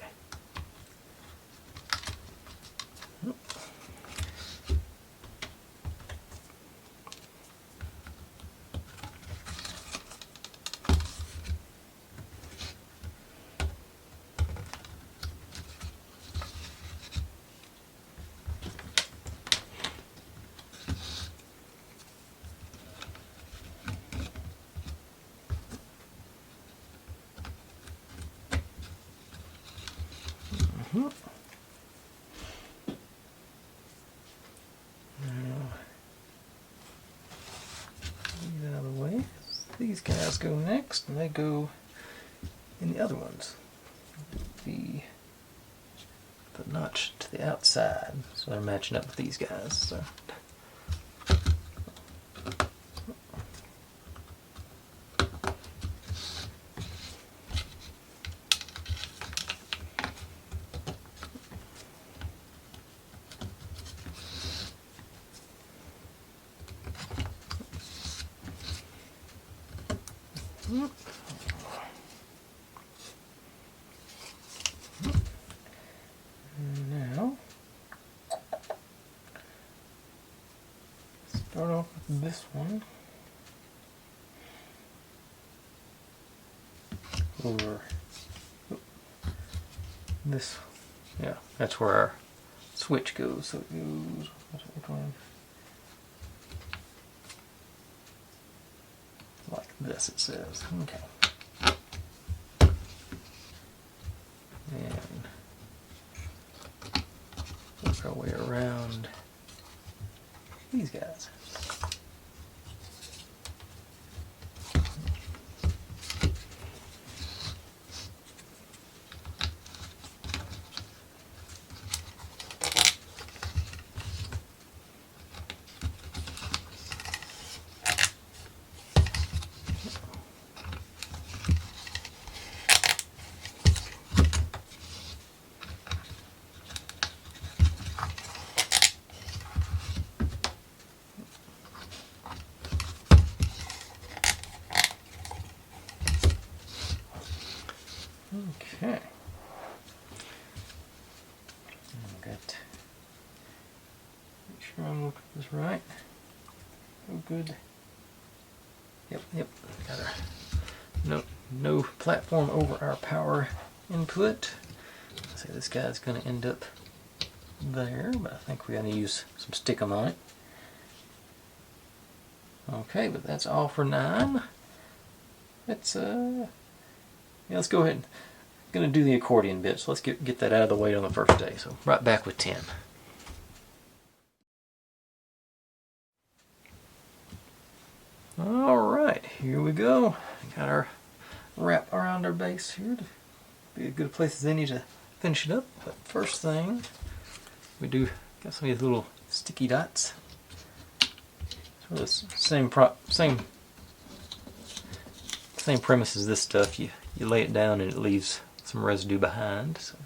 Now, get out of the way. These guys go next, and they go in the other ones. The notch to the outside, so they're matching up with these guys. So. Now, start off with this one. Over this, yeah, that's where our switch goes. So it goes, which one? Like this, it says. Okay. And work our way around these guys. Okay. Make sure I'm Hope this right. Oh, good. Yep. Got our no platform over our power input. So this guy's going to end up there, but I think we're going to use some stickum on it. Okay, but that's all for 9. Let's let's go ahead. I'm going to do the accordion bit, so let's get that out of the way on the first day. So right back with 10. Alright, here we go. Got our wrap around our base here to be a good place as any to finish it up. But first thing, we got some of these little sticky dots. So this same premise as this stuff. You lay it down and it leaves some residue behind. So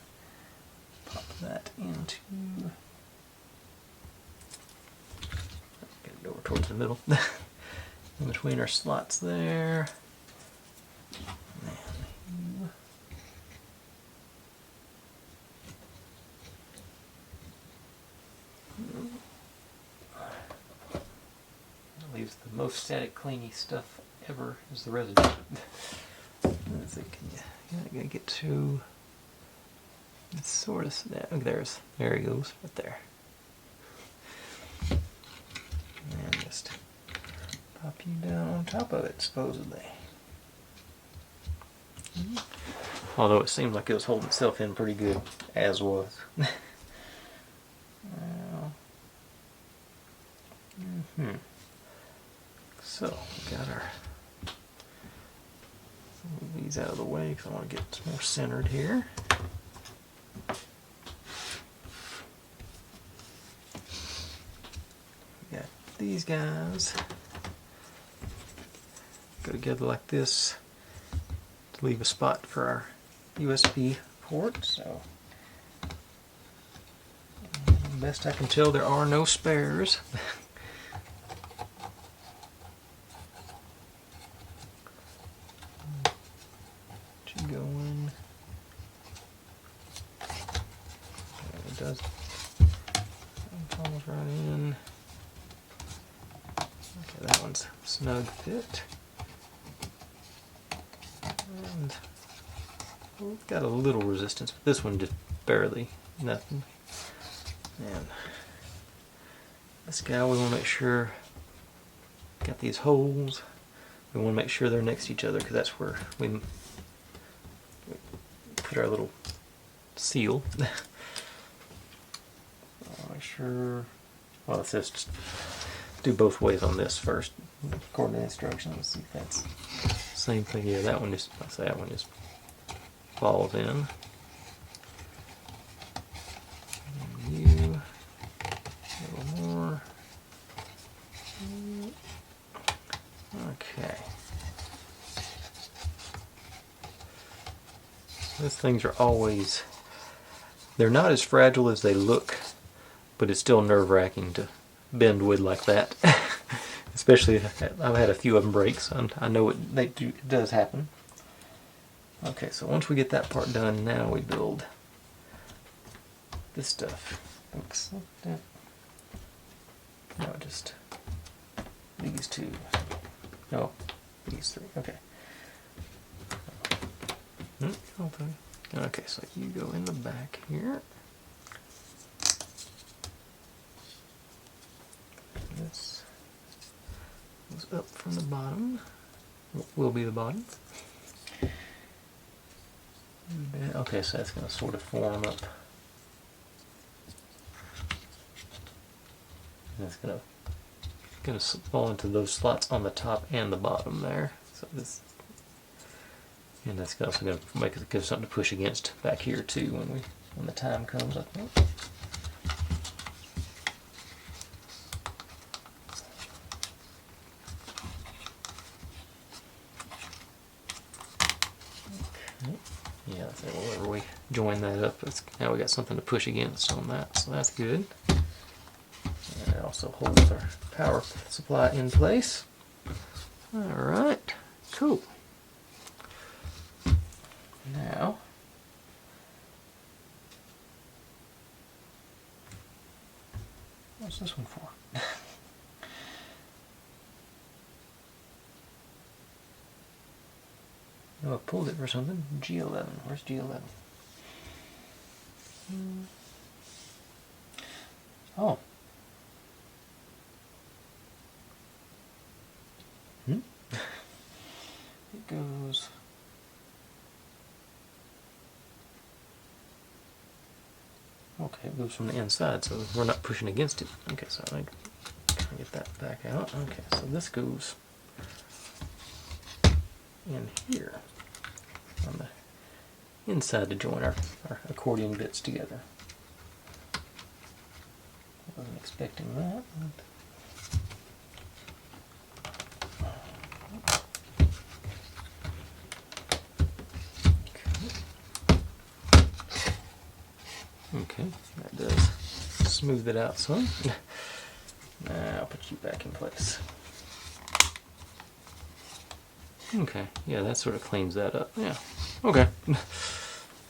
pop that into. Get it over towards the middle. In between our slots there. Leaves the most static cleany stuff ever is the residue. Let's see, can you get to? It's sort of there he goes right there. And just pop you down on top of it, supposedly. Although it seemed like it was holding itself in pretty good, as was. So, we got our move these out of the way because I want to get more centered here. We got these guys go together like this to leave a spot for our USB port. So, best I can tell, there are no spares. Going. It does. Almost right in. Okay, that one's snug fit. And we've got a little resistance, but this one just barely nothing. And this guy, we want to make sure got these holes. We want to make sure they're next to each other because that's where we put our little seal. I'll make sure. Well, it says just do both ways on this first, according to the instructions. Let's see if that's the same thing. Yeah, that one just. I say that one just falls in. And you a little more. Okay. Those things are always, they're not as fragile as they look, but it's still nerve-wracking to bend wood like that. Especially, I've had a few of them break, so I know it does happen. Okay, so once we get that part done, now we build this stuff. Looks like that. No, just these two. No, these 3. Okay. Okay, so you go in the back here. This goes up from the bottom. Will be the bottom. Okay, so that's going to sort of form up. And it's going to fall into those slots on the top and the bottom there. So this. And that's also going to make it give something to push against back here too when the time comes, I think. Okay. Yeah, so whenever we join that up, now we got something to push against on that, so that's good. And it also holds our power supply in place. All right, cool. Now, what's this one for? I know I pulled it for something. G11. Where's G11? Oh. It goes. Okay, it goes from the inside, so we're not pushing against it. Okay, so I can get that back out. Okay, so this goes in here on the inside to join our accordion bits together. I wasn't expecting that. Okay, that does smooth it out some. Now I'll put you back in place. Okay, yeah, that sort of cleans that up. Yeah, okay.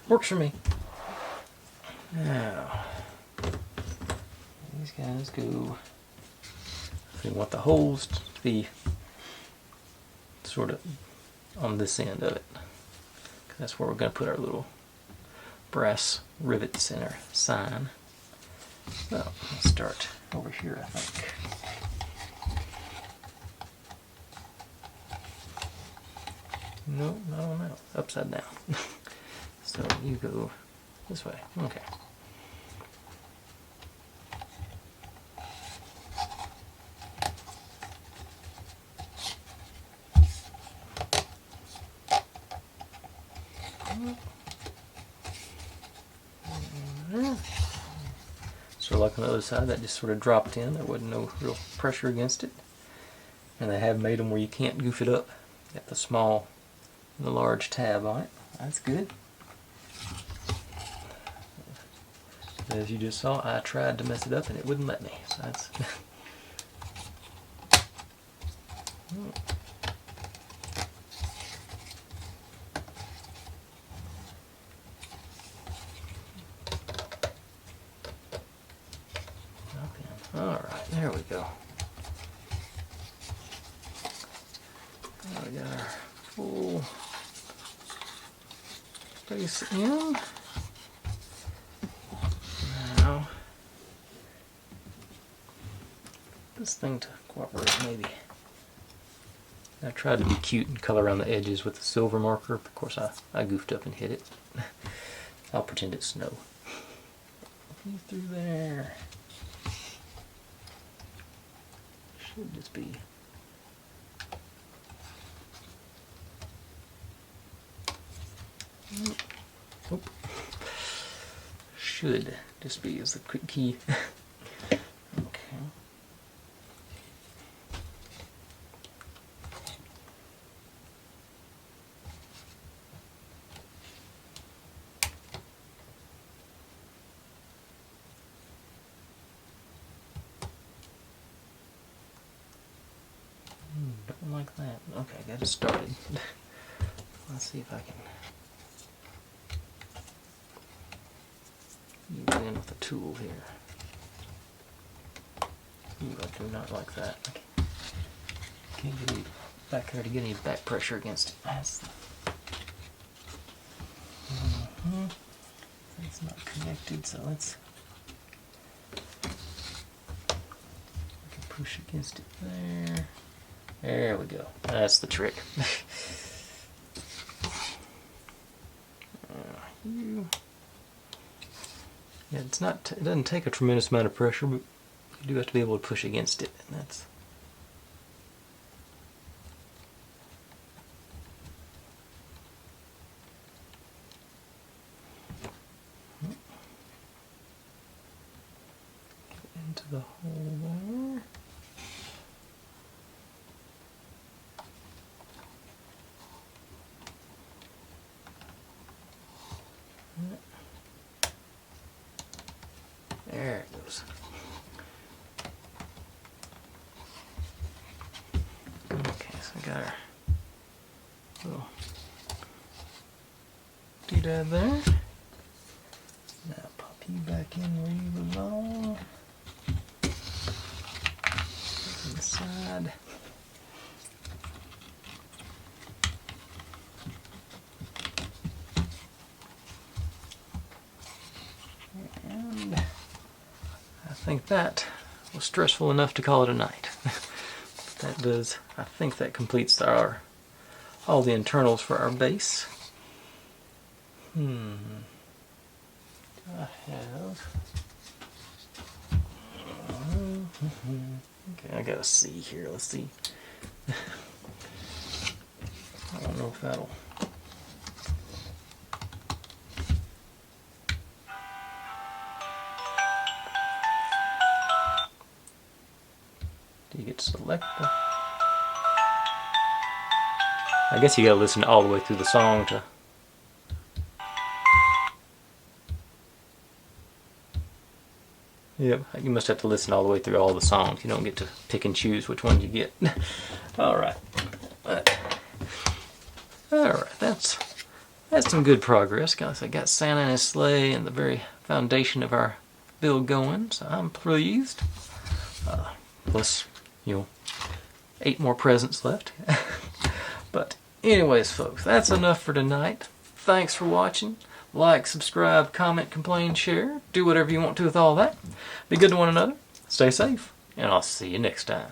Works for me. Now, these guys go. We want the holes to be sort of on this end of it. That's where we're going to put our little brass rivets in our sign. Well, let's start over here, I think. No, no, upside down. So you go this way. Okay. So like on the other side, that just sort of dropped in. There wasn't no real pressure against it. And they have made them where you can't goof it up. Got the small and the large tab on it. That's good. As you just saw, I tried to mess it up and it wouldn't let me. So that's Alright, there we go. Now we got our full space in. Now, this thing to cooperate maybe. I tried to be cute and color around the edges with the silver marker. Of course, I goofed up and hit it. I'll pretend it's snow. Through there. Should just be. Nope. Should just be is the quick key. Okay. Don't like that. Okay, got it started. Let's see if I can use it in with a tool here. Ooh, I do not like that. Can't get any back there to get any back pressure against it. That's it's not connected, so let's push against it there. There we go. That's the trick. Yeah, it's not. It doesn't take a tremendous amount of pressure, but you do have to be able to push against it, and that's. Get into the hole there. There it goes. Okay, so I got our little doodad there. Now pop you back in where you belong. Inside. think that was stressful enough to call it a night. That does, I think that completes all the internals for our base. I have... Okay, I gotta see here. Let's see. I don't know if that'll... Do you get to select the... I guess you gotta listen all the way through the song to... Yep, you must have to listen all the way through all the songs. You don't get to pick and choose which one you get. Alright. Alright, that's some good progress, guys. I got Santa and his sleigh and the very foundation of our build going, so I'm pleased. Plus, 8 more presents left. But anyways, folks, that's enough for tonight. Thanks for watching. Like, subscribe, comment, complain, share. Do whatever you want to with all that. Be good to one another. Stay safe. And I'll see you next time.